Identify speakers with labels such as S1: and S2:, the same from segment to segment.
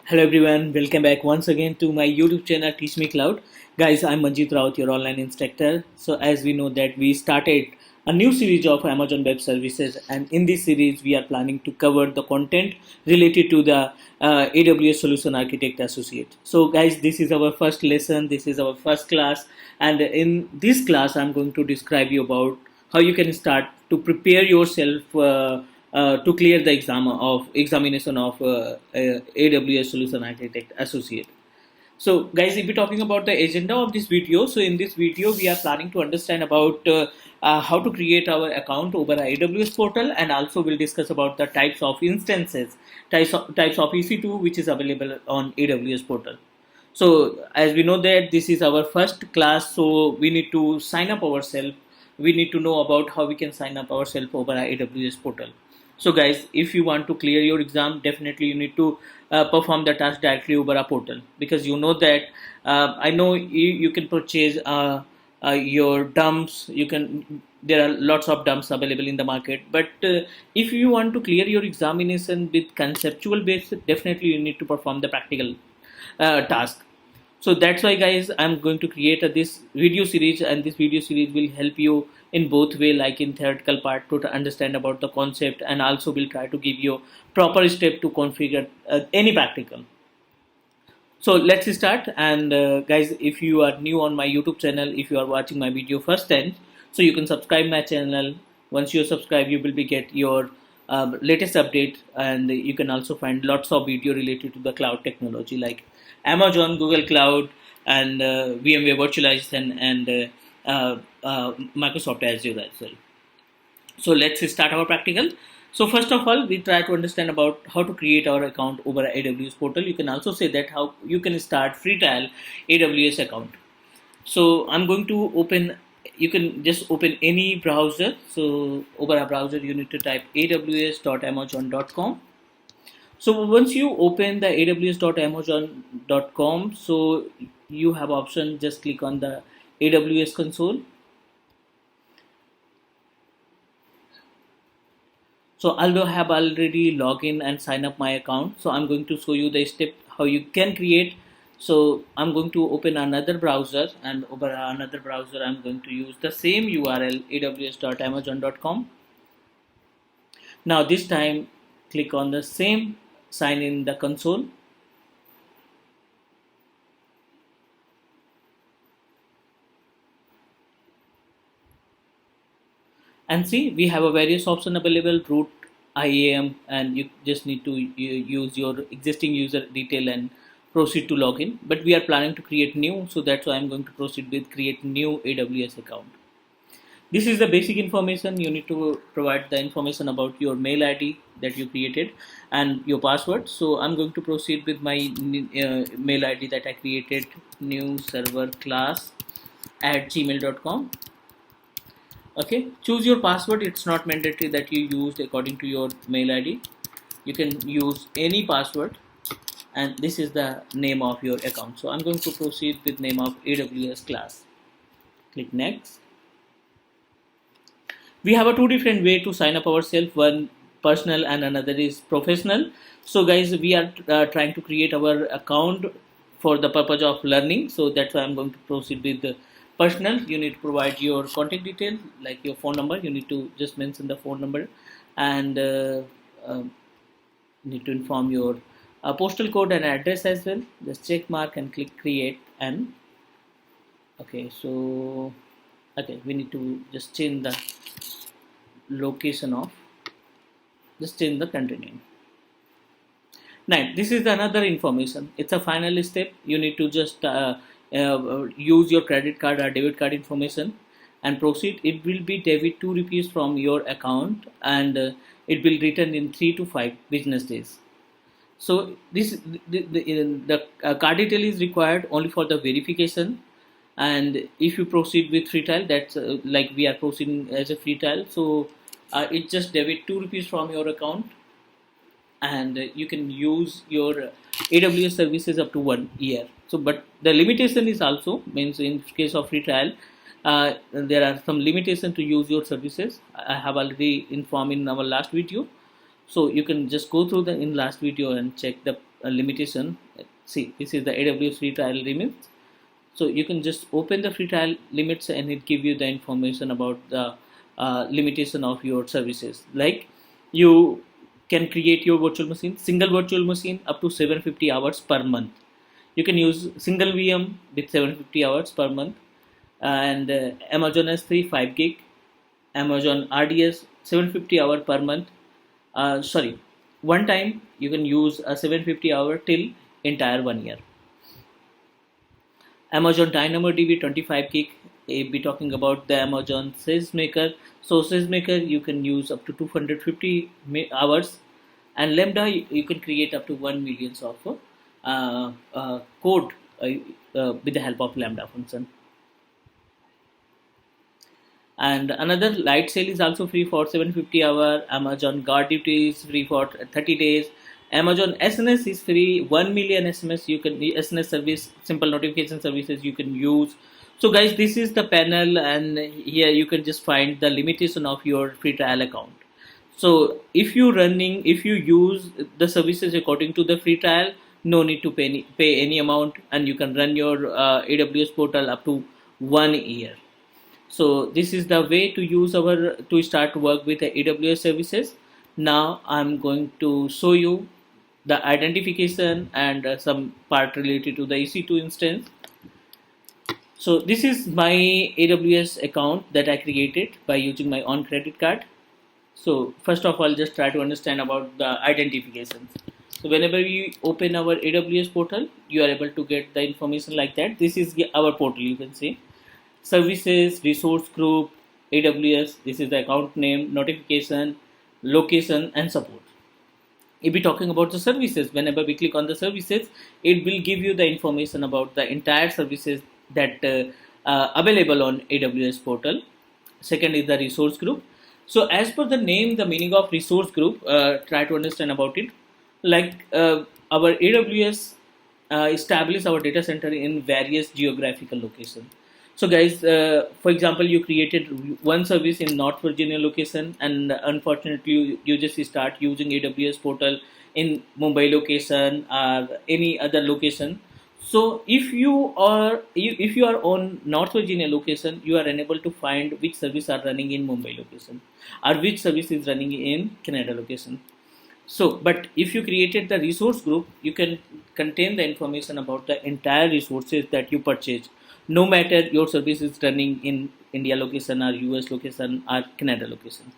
S1: Hello everyone, welcome back once again to my YouTube channel Teach Me Cloud. Guys, I'm Manjeet Raut, your online instructor. So as we know that we started a new series of Amazon Web Services, and in this series we are planning to cover the content related to the AWS Solution Architect Associate. So guys, this is our first lesson, this is our first class, and in this class I'm going to describe you about how you can start to prepare yourself to clear the examination of AWS Solution Architect Associate. So, guys, if we're talking about the agenda of this video, so in this video we are planning to understand about how to create our account over a AWS portal, and also we'll discuss about the types of instances, types of EC2 which is available on AWS portal. So as we know that this is our first class, so we need to sign up ourselves. We need to know about how we can sign up ourselves over our AWS portal. So guys, if you want to clear your exam, definitely you need to perform the task directly over a portal, because you know that I know you can purchase your dumps. You can, there are lots of dumps available in the market, but if you want to clear your examination with conceptual base, definitely you need to perform the practical task. So that's why guys, I'm going to create this video series, and this video series will help you in both way, like in theoretical part to understand about the concept, and also will try to give you proper step to configure any practical. So let's start. And guys, if you are new on my YouTube channel, if you are watching my video first time, so you can subscribe my channel. Once you subscribe, you will be get your latest update, and you can also find lots of video related to the cloud technology like Amazon, Google Cloud, and VMware virtualization, and Microsoft Azure as well. So let's start our practical. So first of all, we try to understand about how to create our account over AWS portal. You can also say that how you can start free trial AWS account. So I'm going to open, you can just open any browser. So over a browser, you need to type aws.amazon.com. So once you open the aws.amazon.com, so you have option, just click on the AWS console. So although I have already logged in and sign up my account, so I'm going to show you the step how you can create. So I'm going to open another browser, and over another browser I'm going to use the same URL aws.amazon.com. Now this time click on the same sign in the console. And see, we have a various option available: root, IAM, and you just need to use your existing user detail and proceed to login. But we are planning to create new, so that's why I'm going to proceed with create new AWS account. This is the basic information. You need to provide the information about your mail ID that you created and your password. So I'm going to proceed with my mail ID that I created, new server class at gmail.com. Okay, choose your password. It's not mandatory that you used according to your mail ID. You can use any password, and this is the name of your account. So I'm going to proceed with name of AWS class. Click next. We have a two different way to sign up ourselves, one personal and another is professional. So guys, we are trying to create our account for the purpose of learning, so that's why I'm going to proceed with the personal. You need to provide your contact detail like your phone number. You need to just mention the phone number, and need to inform your postal code and address as well. Just check mark and click create. And okay, so okay, we need to just change the location of, just change the country name. Now this is another information. It's a final step. You need to just use your credit card or debit card information and proceed. It will be debit 2 rupees from your account, and it will return in 3 to 5 business days. So this the card detail is required only for the verification. And if you proceed with free trial, that's like we are proceeding as a free trial, so it just debit 2 rupees from your account, and you can use your AWS services up to 1 year. So but the limitation is also means in case of free trial, there are some limitation to use your services. I have already informed in our last video, so you can just go through the in last video and check the limitation. See, this is the AWS free trial limits. So you can just open the free trial limits and it give you the information about the limitation of your services. Like you can create your virtual machine, single virtual machine up to 750 hours per month. You can use single VM with 750 hours per month, and Amazon S3 5 gig, Amazon RDS 750 hour per month. Sorry, one time you can use a 750 hour till entire 1 year. Amazon Dynamo DB 25 gig. If we talking about the Amazon SageMaker, so SageMaker you can use up to 250 hours, and Lambda you can create up to 1 million of code with the help of Lambda function. And another light sale is also free for 750 hour. Amazon Guard Duty is free for 30 days. Amazon SNS is free, 1 million SMS you can, SNS service, simple notification services you can use. So guys, this is the panel, and here you can just find the limitation of your free trial account. So if you use the services according to the free trial, no need to pay any amount, and you can run your AWS portal up to 1 year. So this is the way to use to start work with the AWS services. Now I'm going to show you the identification and some part related to the EC2 instance. So this is my AWS account that I created by using my own credit card. So first of all, just try to understand about the identifications. So whenever you open our AWS portal, you are able to get the information like that. This is our portal, you can see. Services, resource group, AWS, this is the account name, notification, location, and support. If we're talking about the services, whenever we click on the services, it will give you the information about the entire services that available on AWS portal. Second is the resource group. So as per the name, the meaning of resource group, try to understand about it. Like our AWS establish our data center in various geographical locations. So guys, for example, you created one service in North Virginia location, and unfortunately you just start using AWS portal in Mumbai location or any other location. So if you are on North Virginia location, you are unable to find which service are running in Mumbai location or which service is running in Canada location. So, but if you created the resource group, you can contain the information about the entire resources that you purchase, no matter your service is running in India location or US location or Canada location.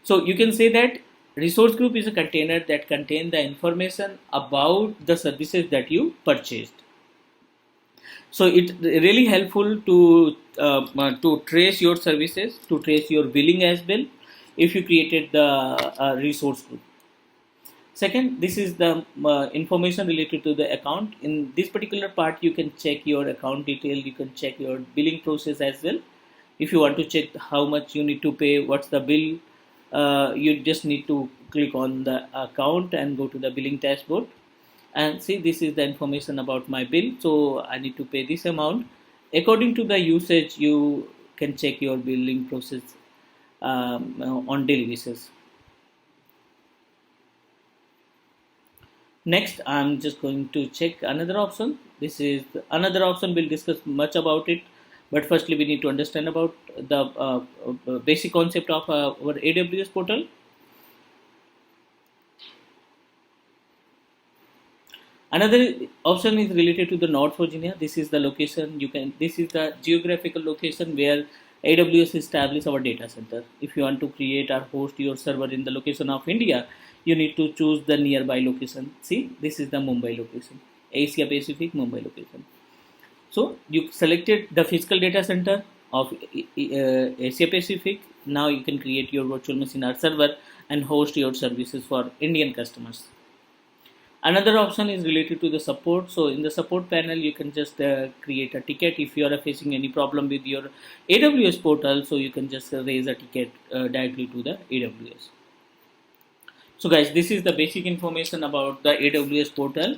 S1: So you can say that resource group is a container that contains the information about the services that you purchased. So it's really helpful to trace your services, to trace your billing as well, if you created the resource group. Second, this is the information related to the account. In this particular part, you can check your account detail, you can check your billing process as well. If you want to check how much you need to pay, what's the bill, you just need to click on the account and go to the billing dashboard. And see, this is the information about my bill. So I need to pay this amount. According to the usage, you can check your billing process on daily basis. Next, I'm just going to check another option. This is another option. We'll discuss much about it, but firstly, we need to understand about the basic concept of our AWS portal. Another option is related to the North Virginia. This is the location. This is the geographical location where AWS establish our data center. If you want to create or host your server in the location of India, you need to choose the nearby location. See, this is the Mumbai location, Asia Pacific Mumbai location. So you selected the physical data center of Asia Pacific. Now you can create your virtual machine or server and host your services for Indian customers. Another option is related to the support. So in the support panel, you can just create a ticket if you are facing any problem with your AWS portal. So you can just raise a ticket directly to the AWS. So guys, this is the basic information about the AWS portal,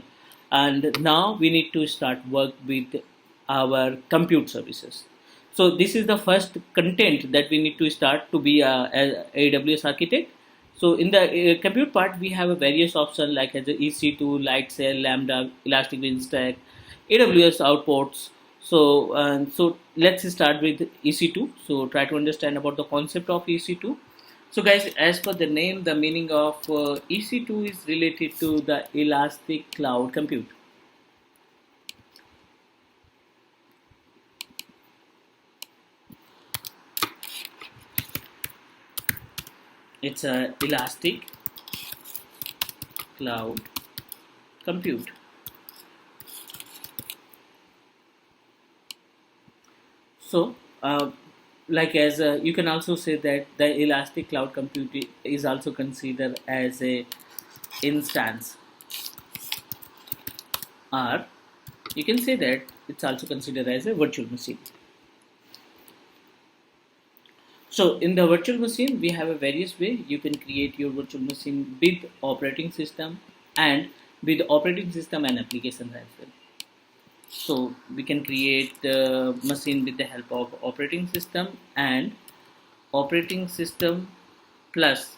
S1: and now we need to start work with our compute services. So this is the first content that we need to start to be a AWS architect. So in the compute part, we have a various options like as the EC2, Lightsail, Lambda, Elastic Beanstalk, AWS outputs. So let's start with EC2. So try to understand about the concept of EC2. So guys, as per the name, the meaning of EC2 is related to the Elastic Cloud Compute. It's a Elastic Cloud Compute. So, like as you can also say that the Elastic Cloud Compute is also considered as a instance, or you can say that it's also considered as a virtual machine. So in the virtual machine, we have a various way you can create your virtual machine with operating system and with operating system and applications as well. So we can create the machine with the help of operating system and operating system plus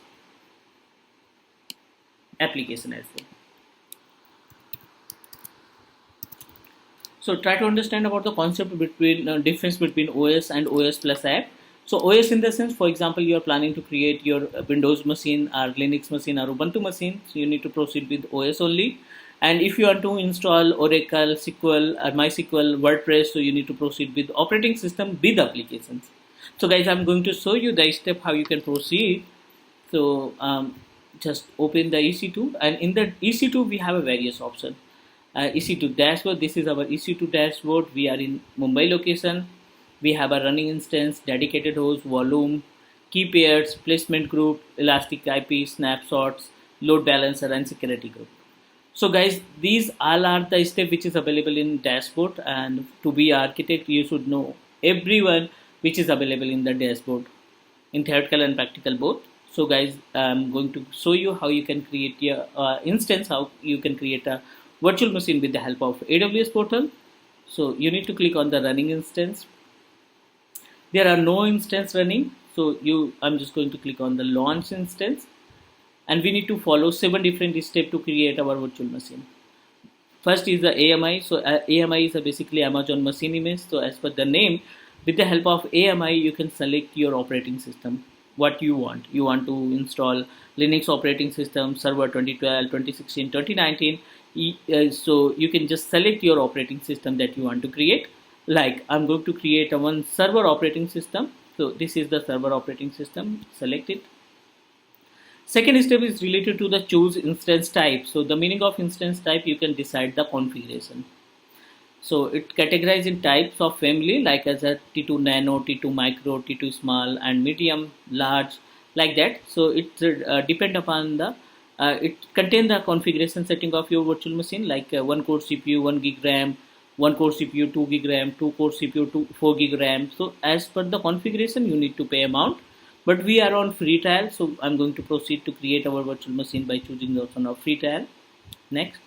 S1: application as well. So try to understand about the concept between difference between OS and OS plus app. So OS in the sense, for example, you are planning to create your Windows machine or Linux machine or Ubuntu machine. So you need to proceed with OS only. And if you want to install Oracle, SQL, or MySQL, WordPress, so you need to proceed with operating system with applications. So guys, I'm going to show you the step how you can proceed. So just open the EC2, and in the EC2 we have a various option. EC2 dashboard. This is our EC2 dashboard. We are in Mumbai location. We have a running instance, dedicated host, volume, key pairs, placement group, elastic IP, snapshots, load balancer, and security group. So guys, these all are the steps which is available in dashboard, and to be architect you should know everyone which is available in the dashboard in theoretical and practical both. So guys, I'm going to show you how you can create your instance, how you can create a virtual machine with the help of AWS portal. So you need to click on the running instance. There are no instance running, so I'm just going to click on the launch instance, and we need to follow 7 different steps to create our virtual machine. First is the AMI. So AMI is basically Amazon Machine Image. So as per the name, with the help of AMI, you can select your operating system, what you want. You want to install Linux operating system, server 2012, 2016, 2019. So you can just select your operating system that you want to create. Like I'm going to create a one server operating system. So this is the server operating system. Select it. Second step is related to the choose instance type. So the meaning of instance type, you can decide the configuration. So it categorizes in types of family like as a T2 nano, T2 micro, T2 small, and medium, large, like that. So it depend upon the it contain the configuration setting of your virtual machine, like 1 core CPU, 1 gig RAM, 1 core CPU, 2 gig RAM, 2 core CPU, 4 gig RAM. So as per the configuration, you need to pay amount. But we are on free trial, so I'm going to proceed to create our virtual machine by choosing the option of free trial. Next,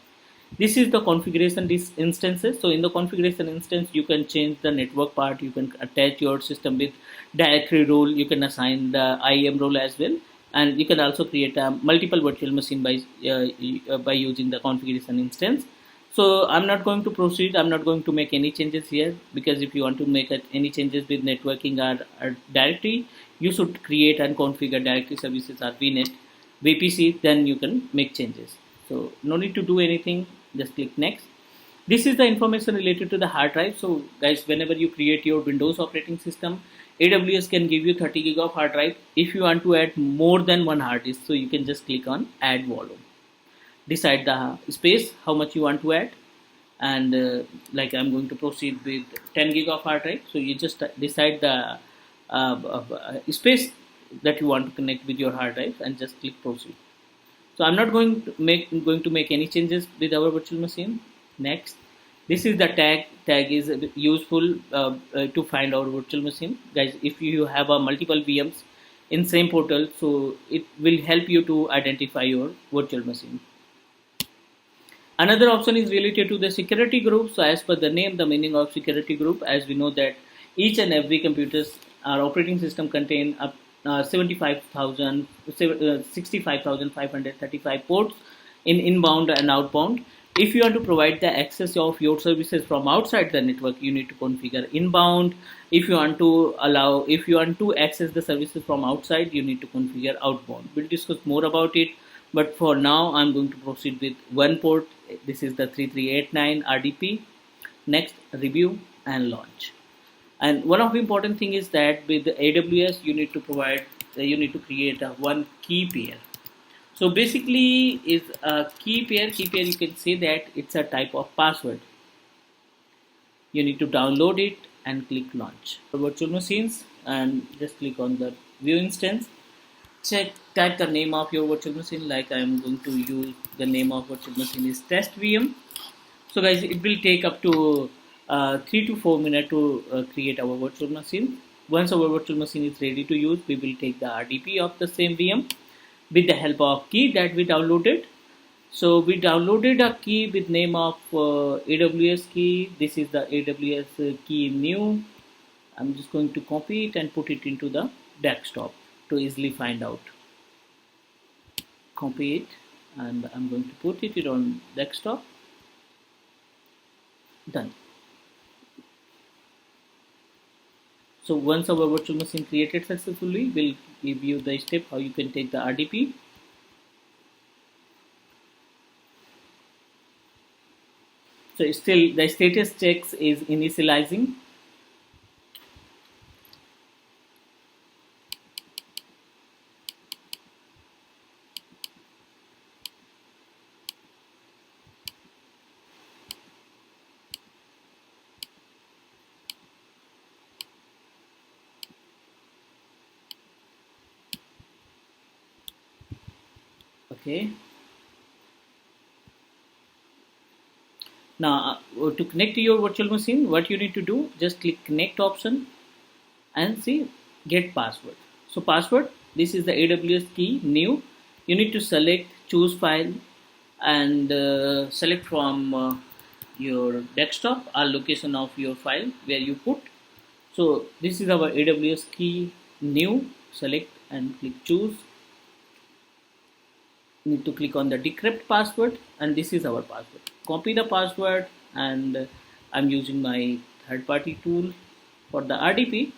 S1: this is the configuration instances. So in the configuration instance, you can change the network part. You can attach your system with directory role. You can assign the IAM role as well, and you can also create a multiple virtual machine by using the configuration instance. So I'm not going to proceed. I'm not going to make any changes here, because if you want to make any changes with networking or directory, you should create and configure directory services or VNet, VPC, then you can make changes. So no need to do anything, just click next. This is the information related to the hard drive. So guys, whenever you create your Windows operating system, AWS can give you 30 gig of hard drive. If you want to add more than one hard disk, so you can just click on add volume. Decide the space, how much you want to add, and like I'm going to proceed with 10 gig of hard drive. So you just decide the space that you want to connect with your hard drive and just click proceed. So I'm not going to make any changes with our virtual machine. Next, this is the tag is useful to find our virtual machine, guys. If you have a multiple VMs in same portal, so it will help you to identify your virtual machine. Another option is related to the security group. So as per the name, the meaning of security group, as we know that each and every computer's our operating system contain 75,000, 65,535 ports in inbound and outbound. If you want to provide the access of your services from outside the network, you need to configure inbound. If you want to access the services from outside, you need to configure outbound. We'll discuss more about it, but for now, I'm going to proceed with one port. This is the 3389 RDP. Next, review and launch. And one of the important thing is that with the AWS, you need to create a one key pair. So basically, is a key pair. Key pair, you can say that it's a type of password. You need to download it and click launch. For virtual machines, and just click on the view instance. Type the name of your virtual machine. Like I am going to use the name of virtual machine is test VM. So guys, it will take up to 3 to 4 minutes to create our virtual machine. Once our virtual machine is ready to use, we will take the RDP of the same VM with the help of key that we downloaded. So we downloaded a key with name of AWS key. This is the AWS key new. I'm just going to copy it and put it into the desktop to easily find out. Copy it, and I'm going to put it on desktop. Done. So once our virtual machine created successfully, we'll give you the step how you can take the RDP. So still the status checks is initializing. Okay. Now to connect to your virtual machine, what you need to do, just click connect option and see get password. So password, this is the AWS key new. You need to select choose file and select from your desktop or location of your file where you put. So this is our AWS key new. Select and click choose. Need to click on the decrypt password, and this is our password. Copy the password, and I'm using my third-party tool for the RDP.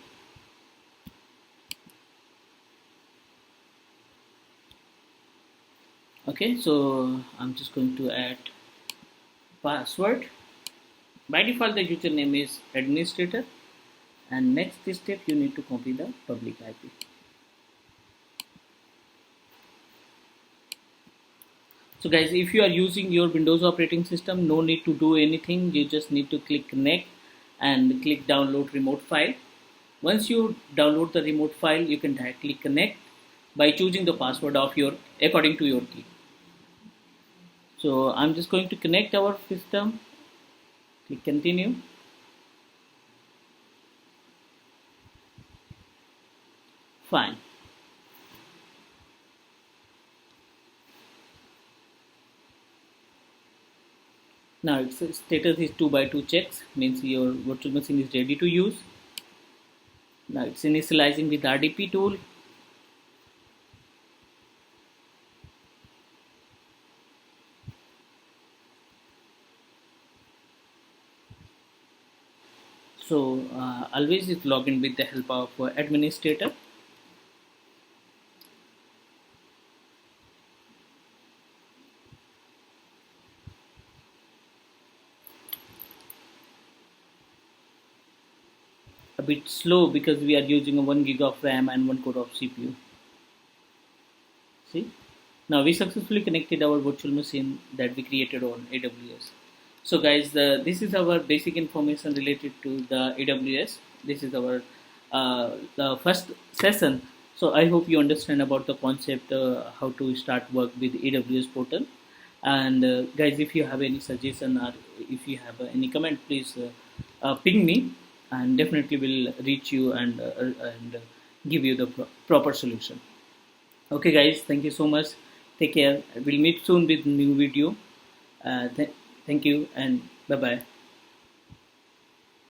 S1: Okay, so I'm just going to add password. By default, the username is administrator, and next step you need to copy the public IP. So guys, if you are using your Windows operating system, no need to do anything. You just need to click connect and click download remote file. Once you download the remote file, you can directly connect by choosing the password of your according to your key. So I'm just going to connect our system. Click continue. Fine. Now its status is 2x2 checks, means your virtual machine is ready to use. Now it's initializing with RDP tool. So always it's login with the help of administrator. A bit slow because we are using a 1 gig of RAM and 1 core of CPU. See, now we successfully connected our virtual machine that we created on AWS. So guys, this is our basic information related to the AWS. This is our the first session. So I hope you understand about the concept, how to start work with AWS portal. And guys, if you have any suggestion or if you have any comment, please ping me, and definitely will reach you and give you the proper solution. Okay guys, thank you so much. Take care. We'll meet soon with new video. Thank you and bye bye.